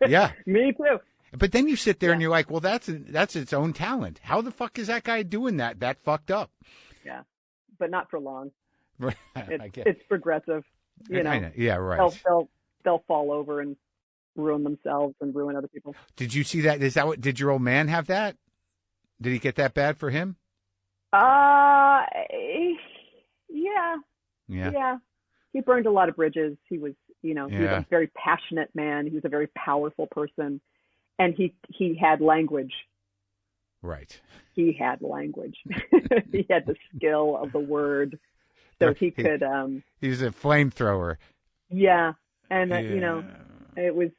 Yeah. Me too. But then you sit there Yeah. and you're like, well, that's its own talent. How the fuck is that guy doing that? That fucked up. Yeah. But not for long. I get. It's progressive. You know. Yeah, right. They'll fall over and ruin themselves and ruin other people. Did you see that? Is that what? Did your old man have that? Did he get that bad for him? Yeah. Yeah. Yeah. He burned a lot of bridges. He was, he was Yeah. a very passionate man. He was a very powerful person. And he had language. Right. He had language. He had the skill of the word. So he could. He was a flamethrower. Yeah. And, it was,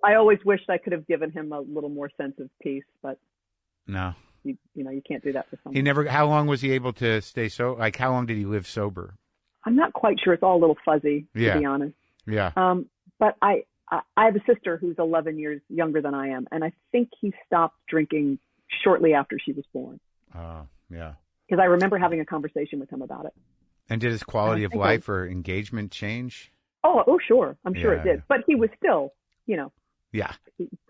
I always wished I could have given him a little more sense of peace, but No. you can't do that for someone. He never. How long was he able to stay Like, how long did he live sober? I'm not quite sure. It's all a little fuzzy, Yeah. to be honest. Yeah. But I have a sister who's 11 years younger than I am, and I think he stopped drinking shortly after she was born. Oh, yeah. Because I remember having a conversation with him about it. And did his quality of life or engagement change? Oh, sure. I'm sure Yeah, it did. yeah. But he was still, Yeah.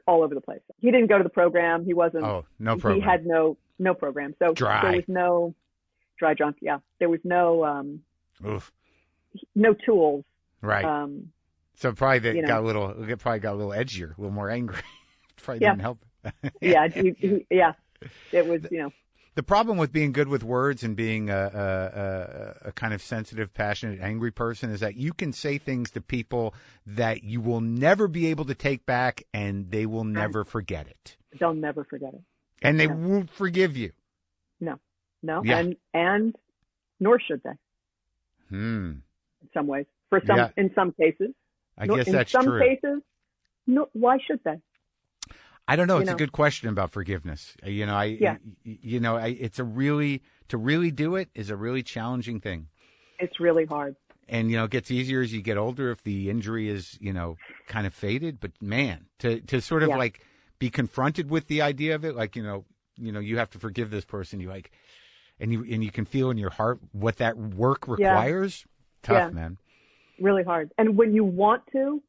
all over the place. He didn't go to the program. He wasn't. Oh, no program. He had no program. So Dry. there was no dry drunk. Yeah. There was no Oof. no tools. Right. So probably that it got a little edgier, a little more angry. Probably Yeah. didn't help. Yeah. Yeah. It was, The problem with being good with words and being a kind of sensitive, passionate, angry person is that you can say things to people that you will never be able to take back, and they will never forget it. They'll never forget it. And they won't forgive you. No. Yeah. And nor should they. In some ways. In some cases. I guess that's true. In true. some cases, no, why should they? I don't know. It's a good question about forgiveness. It's to really do it is a really challenging thing. It's really hard. And, it gets easier as you get older if the injury is, kind of faded. But man, to sort of like be confronted with the idea of it, like, you have to forgive this person. You like, and you can feel in your heart what that work requires. Tough, man. Really hard. And when you want to,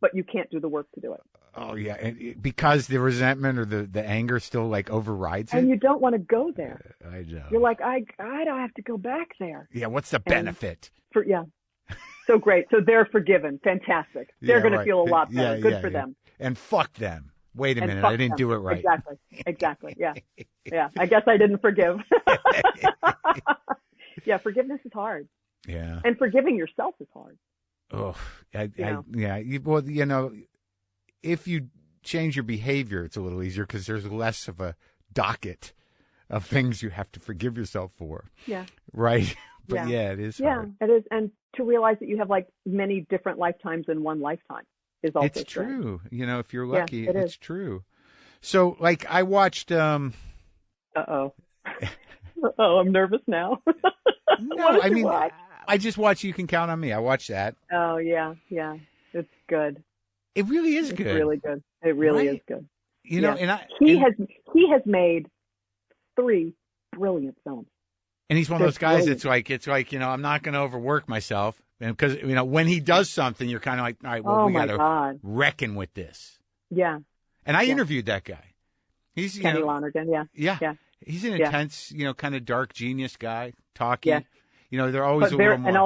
but you can't do the work to do it. Oh, yeah. And because the resentment or the anger still like overrides it. And you don't want to go there. I know. You're like, I don't have to go back there. Yeah. What's the benefit? So great. So they're forgiven. Fantastic. They're going to feel a lot better. Good for them. And fuck them. Wait a minute. I didn't do it right. Exactly. Yeah. Yeah. I guess I didn't forgive. Yeah. Forgiveness is hard. Yeah. And forgiving yourself is hard. Oh, if you change your behavior, it's a little easier because there's less of a docket of things you have to forgive yourself for. Yeah. Right. But it is hard. Yeah, it is. And to realize that you have like many different lifetimes in one lifetime is also It's true. If you're lucky, yeah, it's true. So like I watched, Uh-oh, I'm nervous now. No, I mean, I just watched You Can Count on Me. I watched that. Oh, yeah. It's good. It really is good. It's really good. It really is good. And he has made 3 brilliant films. And he's one of those guys that's like, I'm not going to overwork myself. And because, when he does something, you're kind of like, all right, well, we got to reckon with this. Yeah. And I interviewed that guy. He's, Kenny Lonergan, yeah. He's an intense, kind of dark genius guy, talking. Yeah. They're always a little more. And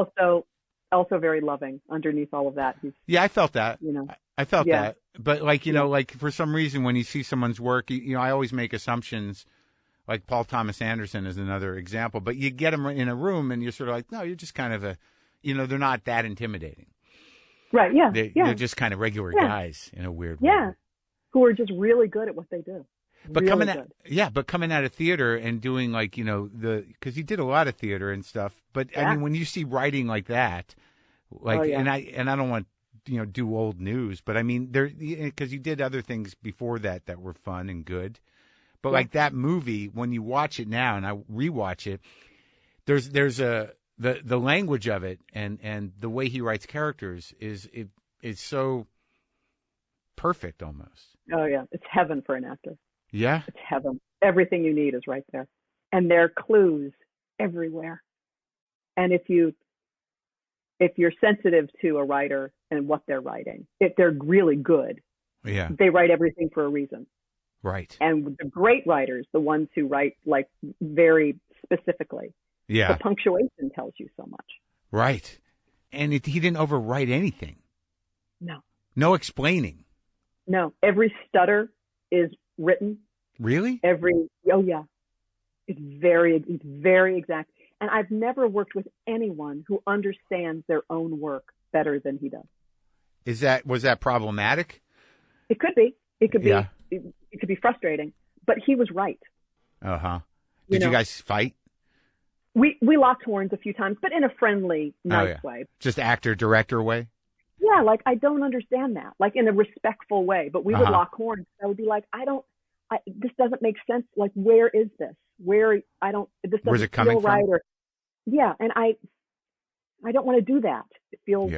also very loving underneath all of that. I felt that. I felt that. But like for some reason, when you see someone's work, I always make assumptions. Like Paul Thomas Anderson is another example. But you get them in a room and you're sort of like, no, you're just kind of they're not that intimidating. Right, yeah. They're just kind of regular guys in a weird way. Yeah, who are just really good at what they do. But coming out of theater and doing because he did a lot of theater and stuff. But I mean, when you see writing like that, and I don't want do old news, but I mean because you did other things before that were fun and good. But like that movie, when you watch it now and I rewatch it, there's the language of it and the way he writes characters is so perfect almost. Oh yeah, it's heaven for an actor. Yeah. It's heaven. Everything you need is right there. And there are clues everywhere. And if you're sensitive to a writer and what they're writing, if they're really good, Yeah. They write everything for a reason. Right. And the great writers, the ones who write like very specifically, yeah, the punctuation tells you so much. Right. And he didn't overwrite anything. No. No explaining. No. Every stutter is written. Really? Oh yeah. It's very exact. And I've never worked with anyone who understands their own work better than he does. Was that problematic? It could be. It could be. Yeah. It could be frustrating, but he was right. Uh-huh. Did you guys fight? We locked horns a few times, but in a friendly, nice way. Just actor-director way? Yeah, like, I don't understand that. Like, in a respectful way. But we would lock horns. I would be like, this doesn't make sense. Like, where is this? This doesn't feel right. And I don't want to do that. It feels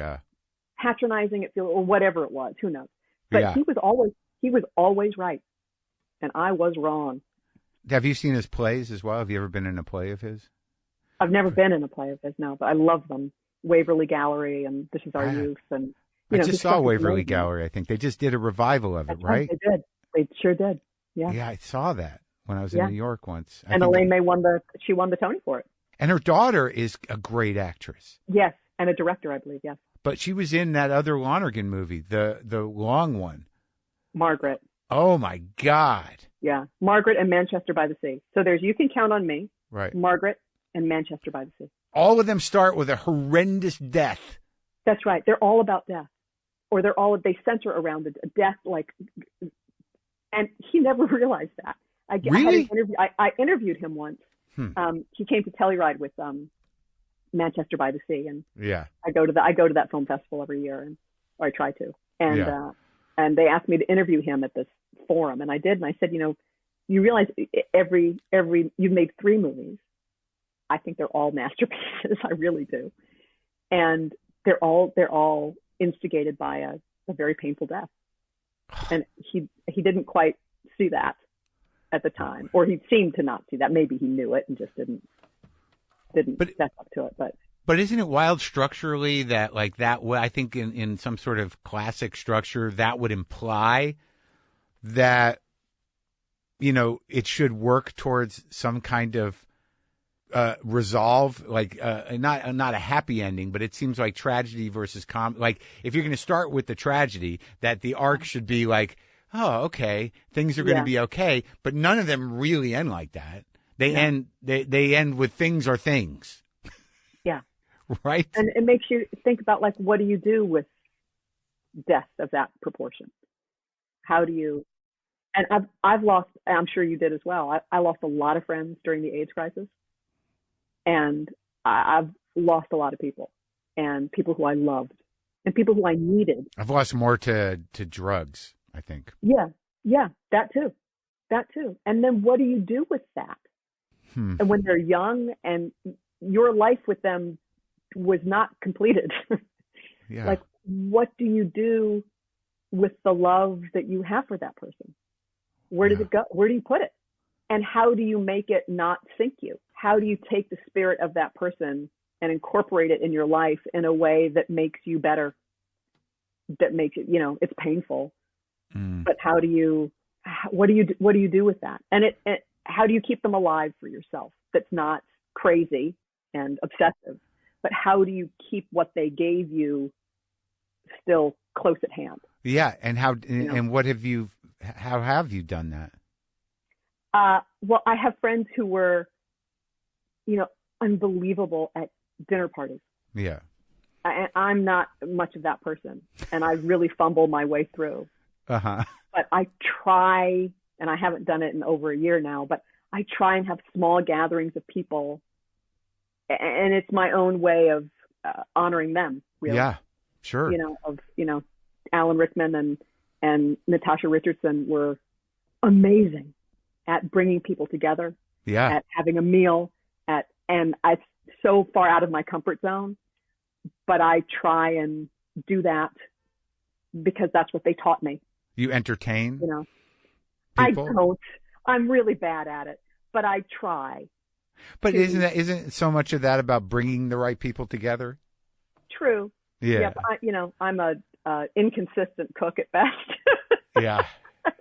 patronizing. Or whatever it was. Who knows? But he was always right. And I was wrong. Have you seen his plays as well? Have you ever been in a play of his? I've never been in a play of his, no, but I love them. Waverly Gallery and This Is Our Youth. And I just saw Waverly Gallery, I think. They just did a revival of it, right? They did. They sure did. Yeah. Yeah, I saw that when I was in New York once. And Elaine May won the Tony for it. And her daughter is a great actress. Yes, and a director, I believe, yes. But she was in that other Lonergan movie, the long one. Margaret. Oh, my God. Yeah, Margaret and Manchester by the Sea. So there's You Can Count on Me, right? Margaret, and Manchester by the Sea. All of them start with a horrendous death. That's right. They're all about death. Or they center around a death, like, and he never realized that. Really? I interviewed him once. He came to Telluride with Manchester by the Sea, and I go to that film festival every year, or I try to, and they asked me to interview him at this forum, and I did, and I said, you realize you've made 3 movies. I think they're all masterpieces. I really do, and they're all instigated by a very painful death, and he didn't quite see that at the time, or he seemed to not see that. Maybe he knew it and just didn't step up to it. But isn't it wild structurally that, like, that? I think in some sort of classic structure that would imply that it should work towards some kind of resolve, like not a happy ending, but it seems like tragedy versus like, if you're going to start with the tragedy, that the arc should be like, oh, okay, things are going to be okay, but none of them really end like that. They end with things are things. Yeah. Right. And it makes you think about, like, what do you do with death of that proportion? How do you? And I've lost. I'm sure you did as well. I lost a lot of friends during the AIDS crisis, and I've lost a lot of people, and people who I loved, and people who I needed. I've lost more to drugs, I think. Yeah, that too. And then what do you do with that? And when they're young and your life with them was not completed, like, what do you do with the love that you have for that person? Where does it go? Where do you put it? And how do you make it not sink you? How do you take the spirit of that person and incorporate it in your life in a way that makes you better? That makes it, it's painful, but what do you do with that? And how do you keep them alive for yourself? That's not crazy and obsessive, but how do you keep what they gave you still close at hand? Yeah. And and how have you done that? Well, I have friends who were, unbelievable at dinner parties. Yeah. I'm not much of that person, and I really fumble my way through. Uh-huh. But I try, and I haven't done it in over a year now, but I try and have small gatherings of people, and it's my own way of honoring them. Really. Yeah, sure. Alan Rickman and Natasha Richardson were amazing at bringing people together. Yeah. At having a meal, and I'm so far out of my comfort zone, but I try and do that because that's what they taught me. You entertain? People? I I don't. I'm really bad at it, but I try. But isn't so much of that about bringing the right people together? True. Yeah. But I'm a inconsistent cook at best. Yeah.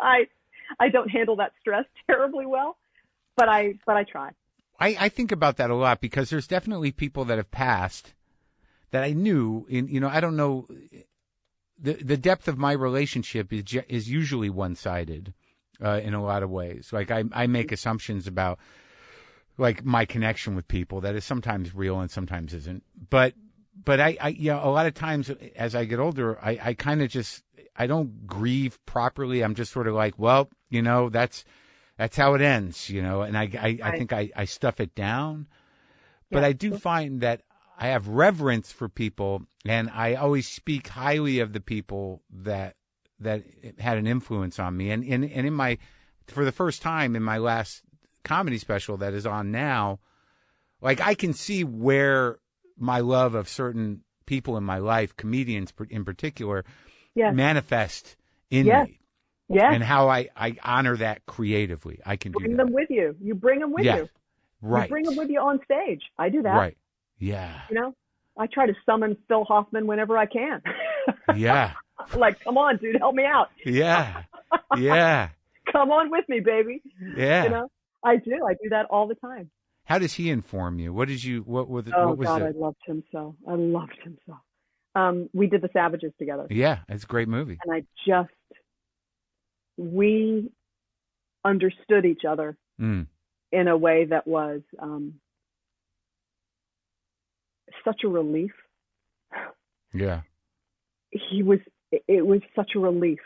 I don't handle that stress terribly well, but I try. I think about that a lot because there's definitely people that have passed that I knew I don't know, the depth of my relationship is usually one-sided in a lot of ways. Like I make assumptions about like my connection with people that is sometimes real and sometimes isn't. But I a lot of times as I get older, I kind of just, I don't grieve properly. I'm just sort of like, well, that's how it ends, and I think I stuff it down. But I do find that I have reverence for people, and I always speak highly of the people that had an influence on me. And in my, for the first time in my last comedy special that is on now, like I can see where my love of certain people in my life, comedians in particular, manifest in me. Yeah. And how I honor that creatively. I can bring do that. them with you. You bring them with you. Right. You bring them with you on stage. I do that. Right. Yeah. I try to summon Phil Hoffman whenever I can. Yeah. Like, come on, dude, help me out. Yeah. Yeah. Come on with me, baby. Yeah. I do. I do that all the time. How does he inform you? What was God, it? I loved him so. We did The Savages together. Yeah, it's a great movie. And we understood each other in a way that was such a relief. Yeah. It was such a relief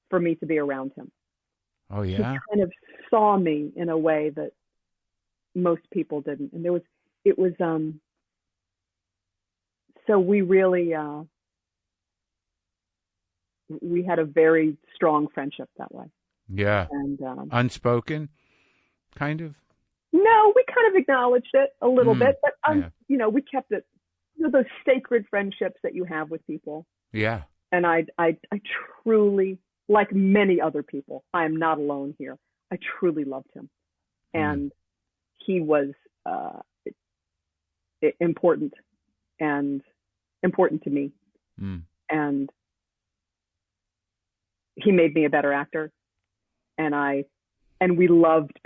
for me to be around him. Oh, yeah? He kind of saw me in a way that most people didn't. And so we really, we had a very strong friendship that way. Yeah. And unspoken, kind of? No, we kind of acknowledged it a little bit, but we kept it, those sacred friendships that you have with people. Yeah. And I truly, like many other people, I am not alone here. I truly loved him. And he was important to me. And he made me a better actor. And we loved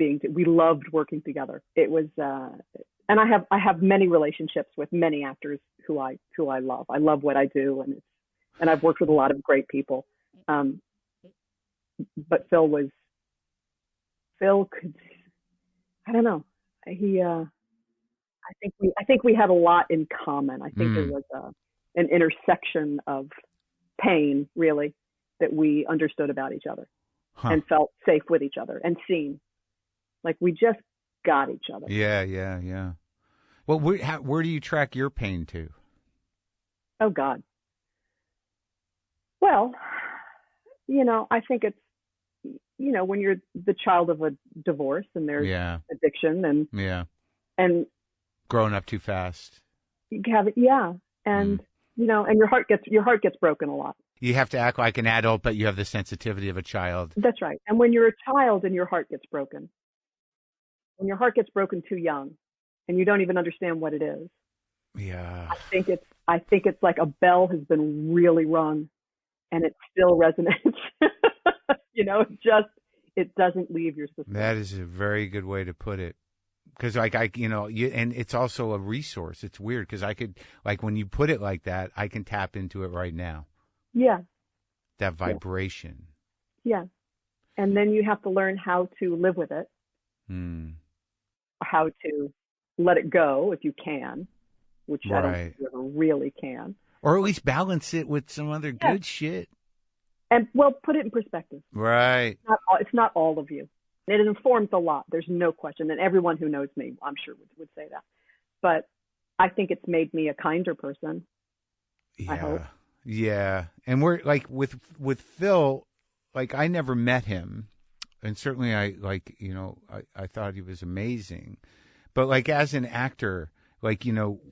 working together. It was, and I have many relationships with many actors who I love. I love what I do, and I've worked with a lot of great people. But Phil could, I don't know. I think we had a lot in common. I think there was an intersection of pain, really, that we understood about each other and felt safe with each other and seen. Like we just got each other. Yeah. Well, where do you track your pain to? Oh, God. Well, I think it's, when you're the child of a divorce and there's addiction and growing up too fast. You have it, and and your heart gets broken a lot. You have to act like an adult, but you have the sensitivity of a child. That's right. And when you're a child and your heart gets broken, too young, and you don't even understand what it is. Yeah. I think it's like a bell has been really rung, and it still resonates. It doesn't leave your system. That is a very good way to put it. Because and it's also a resource. It's weird because I could, like, when you put it like that, I can tap into it right now. Yeah. That vibration. Yeah. And then you have to learn how to live with it. How to let it go if you can, which I don't think you ever really can. Or at least balance it with some other good shit. And put it in perspective. Right. It's not all of you. It informs a lot. There's no question. And everyone who knows me, I'm sure, would say that. But I think it's made me a kinder person. Yeah. I hope. Yeah. And we're like with Phil, like I never met him. And certainly I thought he was amazing. But like as an actor, like,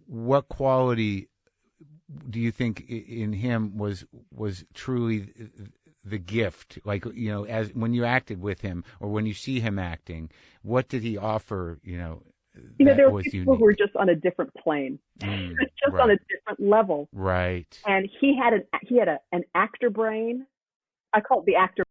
what quality do you think in him was truly the gift? Like, as when you acted with him or when you see him acting, what did he offer, there were people who were just on a different plane, on a different level. Right. And he had an actor brain I call it the actor